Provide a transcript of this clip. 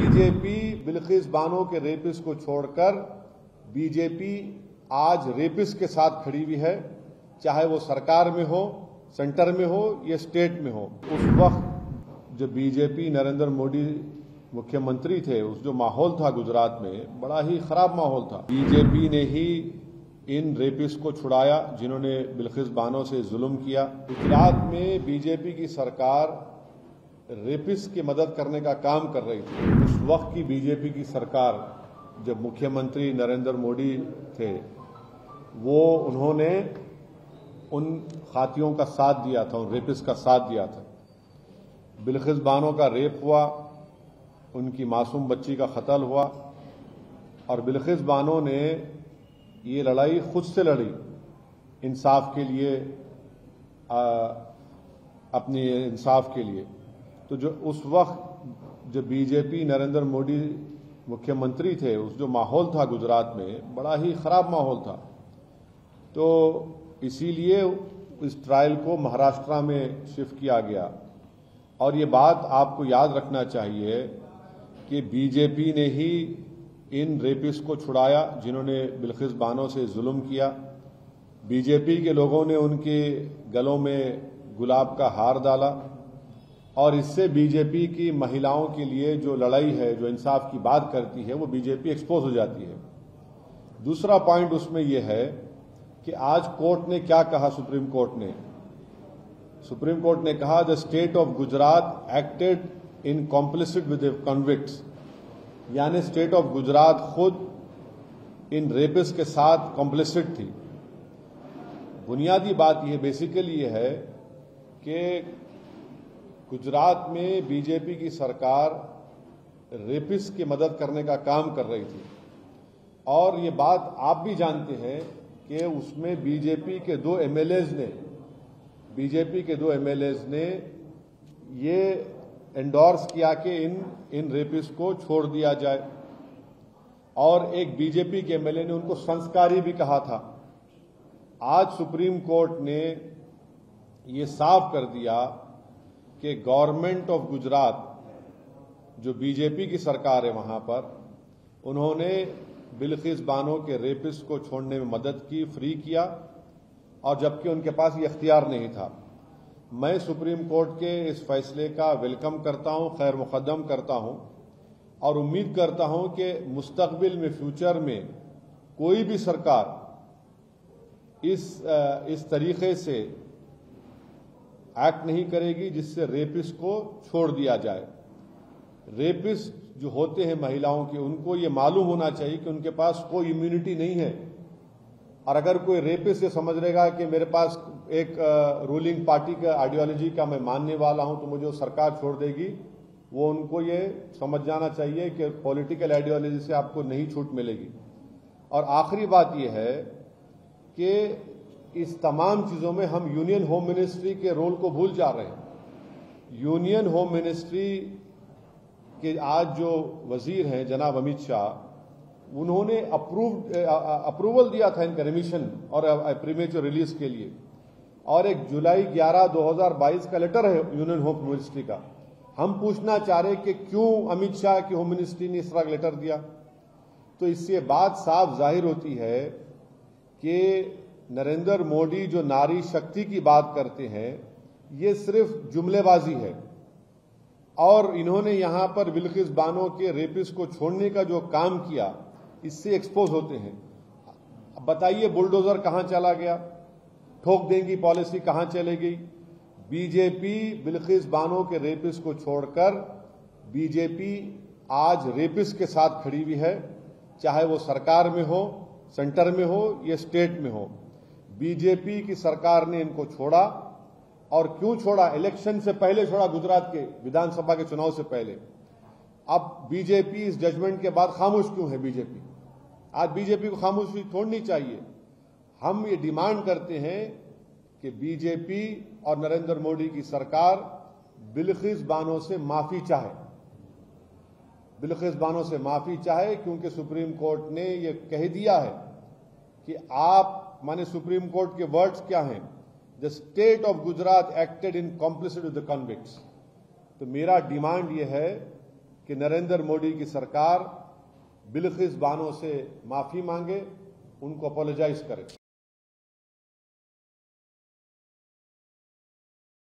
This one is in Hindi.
बीजेपी बिल्किस बानो के रेपिस को छोड़कर बीजेपी आज रेपिस के साथ खड़ी हुई है, चाहे वो सरकार में हो, सेंटर में हो या स्टेट में हो। उस वक्त जब बीजेपी नरेंद्र मोदी मुख्यमंत्री थे, उस जो माहौल था गुजरात में, बड़ा ही खराब माहौल था। बीजेपी ने ही इन रेपिस को छुड़ाया जिन्होंने बिल्किस बानो से जुल्म किया। गुजरात में बीजेपी की सरकार रेपिस की मदद करने का काम कर रही थी। उस वक्त की बीजेपी की सरकार, जब मुख्यमंत्री नरेंद्र मोदी थे, उन्होंने उन खातियों का साथ दिया था, उन रेपिस का साथ दिया था। बिल्किस बानो का रेप हुआ, उनकी मासूम बच्ची का कत्ल हुआ और बिल्किस बानो ने ये लड़ाई खुद से लड़ी इंसाफ के लिए, अपने इंसाफ के लिए। तो जो उस वक्त जब बीजेपी नरेंद्र मोदी मुख्यमंत्री थे, उस जो माहौल था गुजरात में, बड़ा ही खराब माहौल था। तो इसीलिए इस ट्रायल को महाराष्ट्र में शिफ्ट किया गया। और ये बात आपको याद रखना चाहिए कि बीजेपी ने ही इन रेपिस को छुड़ाया जिन्होंने बिल्किस बानो से जुल्म किया। बीजेपी के लोगों ने उनके गलों में गुलाब का हार डाला और इससे बीजेपी की महिलाओं के लिए जो लड़ाई है, जो इंसाफ की बात करती है, वो बीजेपी एक्सपोज हो जाती है। दूसरा पॉइंट उसमें यह है कि आज कोर्ट ने क्या कहा, सुप्रीम कोर्ट ने कहा the state of Gujarat acted in complicit with convicts, यानी स्टेट ऑफ गुजरात खुद इन रेपिस के साथ कॉम्प्लिसिट थी। बुनियादी बात यह बेसिकली ये है कि गुजरात में बीजेपी की सरकार रेपिस की मदद करने का काम कर रही थी और ये बात आप भी जानते हैं कि उसमें बीजेपी के दो एमएलएज ने ये एंडोर्स किया कि इन रेपिस को छोड़ दिया जाए और एक बीजेपी के एमएलए ने उनको संस्कारी भी कहा था। आज सुप्रीम कोर्ट ने ये साफ कर दिया कि गवर्नमेंट ऑफ गुजरात, जो बीजेपी की सरकार है वहां पर, उन्होंने बिल्किस बानो के रेपिस को छोड़ने में मदद की, फ्री किया, और जबकि उनके पास ये इख्तियार नहीं था। मैं सुप्रीम कोर्ट के इस फैसले का वेलकम करता हूं, खैर मुकद्दम करता हूं और उम्मीद करता हूं कि मुस्तकबिल में, फ्यूचर में कोई भी सरकार इस तरीके से एक्ट नहीं करेगी जिससे रेपिस को छोड़ दिया जाए। रेपिस जो होते हैं महिलाओं के, उनको ये मालूम होना चाहिए कि उनके पास कोई इम्यूनिटी नहीं है। और अगर कोई रेपिस ये समझ लेगा कि मेरे पास एक रूलिंग पार्टी का आइडियोलॉजी का मैं मानने वाला हूं तो मुझे सरकार छोड़ देगी, वो उनको ये समझ जाना चाहिए कि पॉलिटिकल आइडियोलॉजी से आपको नहीं छूट मिलेगी। और आखिरी बात यह है कि इस तमाम चीजों में हम यूनियन होम मिनिस्ट्री के रोल को भूल जा रहे हैं। यूनियन होम मिनिस्ट्री के आज जो वजीर हैं जनाब अमित शाह, उन्होंने अप्रूवल दिया था इनका रिमिशन और प्रीमेच्योर रिलीज के लिए, और एक जुलाई 11, 2022 का लेटर है यूनियन होम मिनिस्ट्री का। हम पूछना चाह रहे कि क्यों अमित शाह की होम मिनिस्ट्री ने इस तरह लेटर दिया। तो इससे बात साफ जाहिर होती है कि नरेंद्र मोदी जो नारी शक्ति की बात करते हैं, ये सिर्फ जुमलेबाजी है और इन्होंने यहां पर बिल्किस बानो के रेपिस को छोड़ने का जो काम किया, इससे एक्सपोज होते हैं। बताइए बुलडोजर कहां चला गया, ठोक देंगी पॉलिसी कहां चले गई। बीजेपी बिल्किस बानो के रेपिस को छोड़कर बीजेपी आज रेपिस के साथ खड़ी हुई है, चाहे वो सरकार में हो, सेंटर में हो या स्टेट में हो। बीजेपी की सरकार ने इनको छोड़ा, और क्यों छोड़ा? इलेक्शन से पहले छोड़ा, गुजरात के विधानसभा के चुनाव से पहले। अब बीजेपी इस जजमेंट के बाद खामोश क्यों है? बीजेपी आज बीजेपी को खामोशी छोड़नी चाहिए। हम ये डिमांड करते हैं कि बीजेपी और नरेंद्र मोदी की सरकार बिल्किस बानो से माफी चाहे, क्योंकि सुप्रीम कोर्ट ने ये कह दिया है कि आप, माने सुप्रीम कोर्ट के वर्ड्स क्या हैं, the state of Gujarat acted in complicit with the convicts. तो मेरा डिमांड यह है कि नरेंद्र मोदी की सरकार बिल्किस बानो से माफी मांगे, उनको अपोलोजाइज करे।